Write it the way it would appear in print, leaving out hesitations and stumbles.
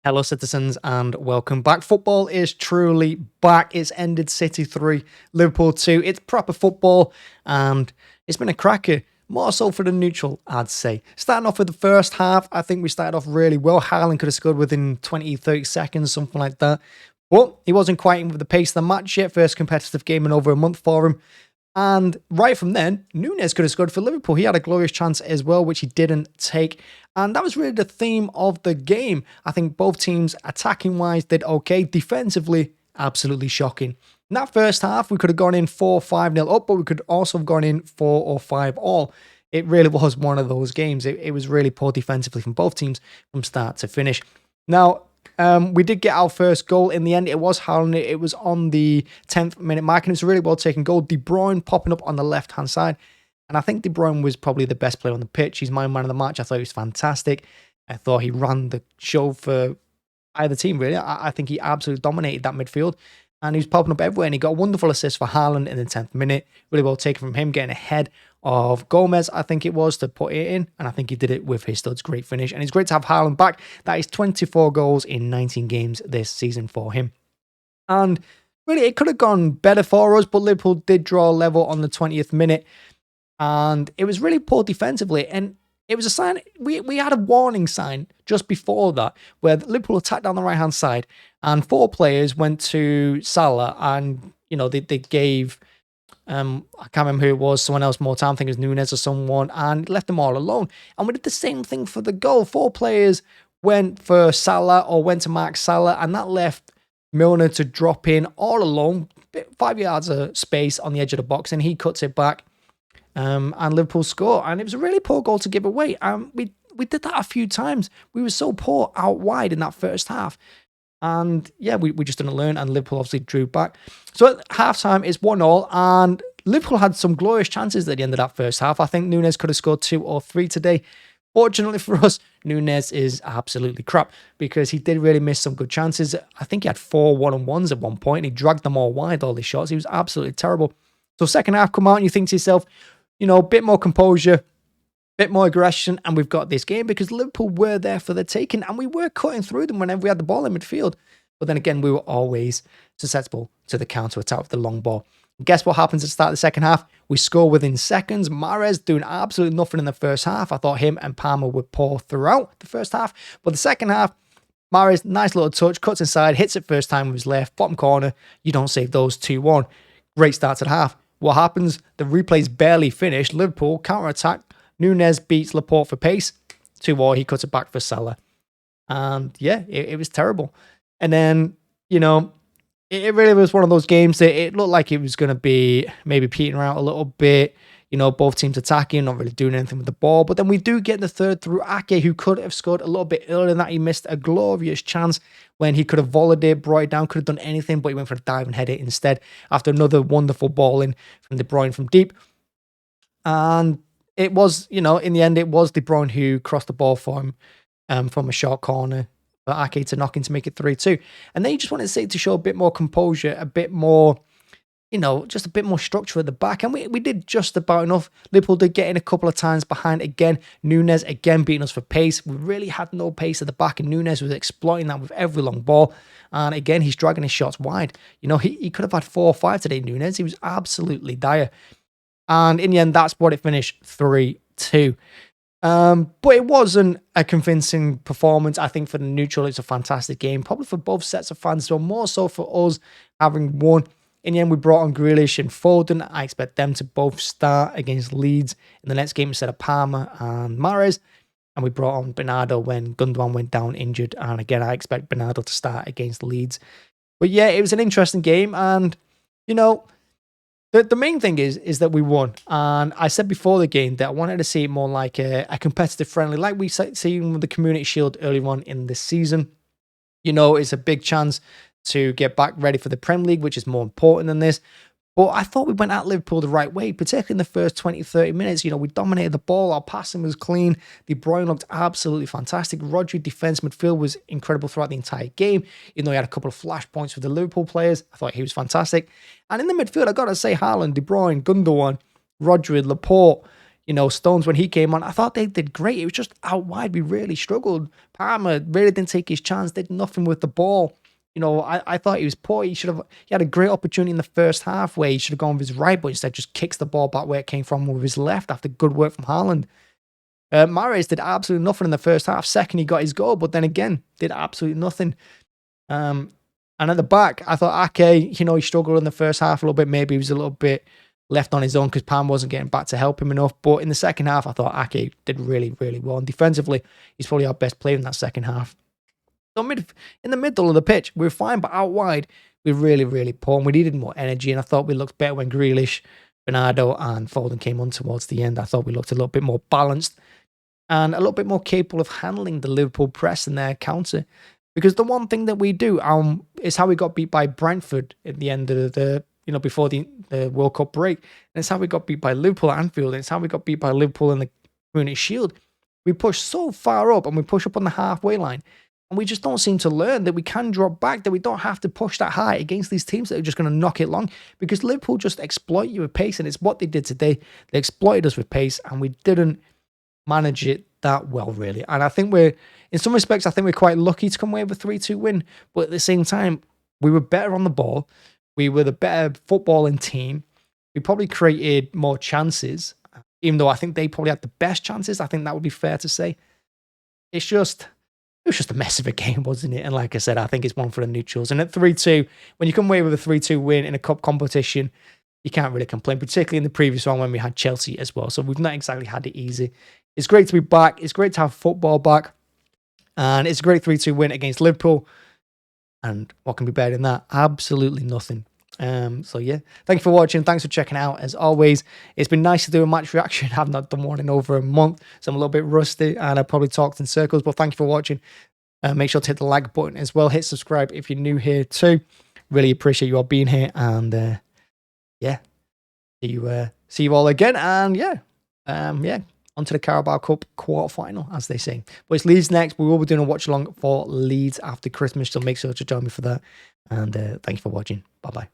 Hello, citizens, and welcome back. Football is truly back. It's ended City 3, Liverpool 2. It's proper football, and it's been a cracker. More so for the neutral, I'd say. Starting off with the first half, I think we started off really well. Haaland could have scored within 20, 30 seconds, something like that. But he wasn't quite in with the pace of the match yet. First competitive game in over a month for him. And right from then, Núñez could have scored for Liverpool. He had a glorious chance as well, which he didn't take. And that was really the theme of the game. I think both teams, attacking-wise, did okay. Defensively, absolutely shocking. In that first half, we could have gone in 4-5-0 up, but we could also have gone in 4 or 5 all. It really was one of those games. It was really poor defensively from both teams from start to finish. Now, we did get our first goal in the end. It was Haaland. It was on the 10th minute mark, and it was a really well taken goal. De Bruyne popping up on the left-hand side. And I think De Bruyne was probably the best player on the pitch. He's my man of the match. I thought he was fantastic. I thought he ran the show for either team, really. I think he absolutely dominated that midfield. And he was popping up everywhere. And he got a wonderful assist for Haaland in the 10th minute. Really well taken from him, getting ahead of Gomez, I think it was, to put it in. And I think he did it with his studs. Great finish. And it's great to have Haaland back. That is 24 goals in 19 games this season for him. And really, it could have gone better for us, but Liverpool did draw a level on the 20th minute. And it was really poor defensively. And it was a sign, we had a warning sign just before that, where Liverpool attacked down the right-hand side, and 4 players went to Salah, and, you know, they gave, I can't remember who it was, someone else more time, I think it was Núñez or someone, and left them all alone. And we did the same thing for the goal. 4 players went for Salah or went to mark Salah, and that left Milner to drop in all alone, 5 yards of space on the edge of the box, and he cuts it back. And Liverpool score, and it was a really poor goal to give away. We did that a few times. We were so poor out wide in that first half, and yeah, we just didn't learn. And Liverpool obviously drew back. So at halftime, it's 1-1, and Liverpool had some glorious chances at the end of that first half. I think Núñez could have scored 2 or 3 today. Fortunately for us, Núñez is absolutely crap because he did really miss some good chances. I think he had 4 one-on-ones at one point. And he dragged them all wide, all his shots. He was absolutely terrible. So second half come out and you think to yourself, you know, a bit more composure, bit more aggression, and we've got this game because Liverpool were there for the taking, and we were cutting through them whenever we had the ball in midfield. But then again, we were always susceptible to the counter-attack with the long ball. And guess what happens at the start of the second half? We score within seconds. Mahrez doing absolutely nothing in the first half. I thought him and Palmer were poor throughout the first half. But the second half, Mahrez, nice little touch, cuts inside, hits it first time with his left, bottom corner. You don't save those. 2-1. Great start to the half. What happens? The replay's barely finished. Liverpool counter-attack. Núñez beats Laporte for pace. 2-1. He cuts it back for Salah. And yeah, it was terrible. And then, you know, it really was one of those games that it looked like it was going to be maybe petering out a little bit. You know, both teams attacking, not really doing anything with the ball. But then we do get the third through Ake, who could have scored a little bit earlier than that. He missed a glorious chance when he could have volleyed it, brought it down, could have done anything, but he went for a dive and head it instead after another wonderful ball in from De Bruyne from deep. And it was, you know, in the end, it was De Bruyne who crossed the ball for him from a short corner for Ake to knock in to make it 3-2. And then you just wanted to say to show a bit more composure, a bit more, you know, just a bit more structure at the back. And we did just about enough. Liverpool did get in a couple of times behind again. Núñez again beating us for pace. We really had no pace at the back, and Núñez was exploiting that with every long ball. And again, he's dragging his shots wide. You know, he could have had 4 or 5 today, Núñez. He was absolutely dire. And in the end, that's what it finished, 3-2. But it wasn't a convincing performance. I think for the neutral, it's a fantastic game. Probably for both sets of fans, so more so for us having won. In the end, we brought on Grealish and Foden. I expect them to both start against Leeds in the next game instead of Palmer and Mahrez. And we brought on Bernardo when Gundogan went down injured. And again, I expect Bernardo to start against Leeds. But yeah, it was an interesting game. And, you know, the main thing is that we won. And I said before the game that I wanted to see it more like a competitive friendly, like we seen with the Community Shield earlier on in this season. You know, it's a big chance to get back ready for the Premier League, which is more important than this. But I thought we went at Liverpool the right way, particularly in the first 20, 30 minutes. You know, we dominated the ball. Our passing was clean. De Bruyne looked absolutely fantastic. Rodri, defense midfield, was incredible throughout the entire game. Even though he had a couple of flash points with the Liverpool players, I thought he was fantastic. And in the midfield, I got to say, Haaland, De Bruyne, Gundogan, Rodri, Laporte, Stones, when he came on, I thought they did great. It was just out wide. We really struggled. Palmer really didn't take his chance, did nothing with the ball. I thought he was poor. He had a great opportunity in the first half where he should have gone with his right, but instead just kicks the ball back where it came from with his left after good work from Haaland. Mahrez did absolutely nothing in the first half. Second, he got his goal, but then again, did absolutely nothing. And at the back, I thought Ake, he struggled in the first half a little bit. Maybe he was a little bit left on his own because Pam wasn't getting back to help him enough. But in the second half, I thought Ake did really, really well. And defensively, he's probably our best player in that second half. So in the middle of the pitch, we were fine, but out wide, we were really, really poor. And we needed more energy. And I thought we looked better when Grealish, Bernardo, and Foden came on towards the end. I thought we looked a little bit more balanced and a little bit more capable of handling the Liverpool press and their counter. Because the one thing that we do is how we got beat by Brentford at the end of before the World Cup break. And it's how we got beat by Liverpool at Anfield. And it's how we got beat by Liverpool in the Community Shield. We push so far up and we push up on the halfway line. And we just don't seem to learn that we can drop back, that we don't have to push that high against these teams that are just going to knock it long. Because Liverpool just exploit you with pace. And it's what they did today. They exploited us with pace and we didn't manage it that well, really. And I think in some respects, I think we're quite lucky to come away with a 3-2 win. But at the same time, we were better on the ball. We were the better footballing team. We probably created more chances, even though I think they probably had the best chances. I think that would be fair to say. It was just a mess of a game, wasn't it? And like I said, I think it's one for the neutrals. And at 3-2, when you come away with a 3-2 win in a cup competition, you can't really complain, particularly in the previous one when we had Chelsea as well. So we've not exactly had it easy. It's great to be back. It's great to have football back. And it's a great 3-2 win against Liverpool. And what can be better than that? Absolutely nothing. So yeah, thank you for watching. Thanks for checking out. As always, it's been nice to do a match reaction. I've not done one in over a month, so I'm a little bit rusty and I probably talked in circles, but thank you for watching. Make sure to hit the like button as well. Hit subscribe if you're new here too. Really appreciate you all being here. And yeah, see you all again. And yeah, onto the Carabao Cup quarter-final, as they say. But it's Leeds next. We will be doing a watch-along for Leeds after Christmas, so make sure to join me for that. And thank you for watching. Bye-bye.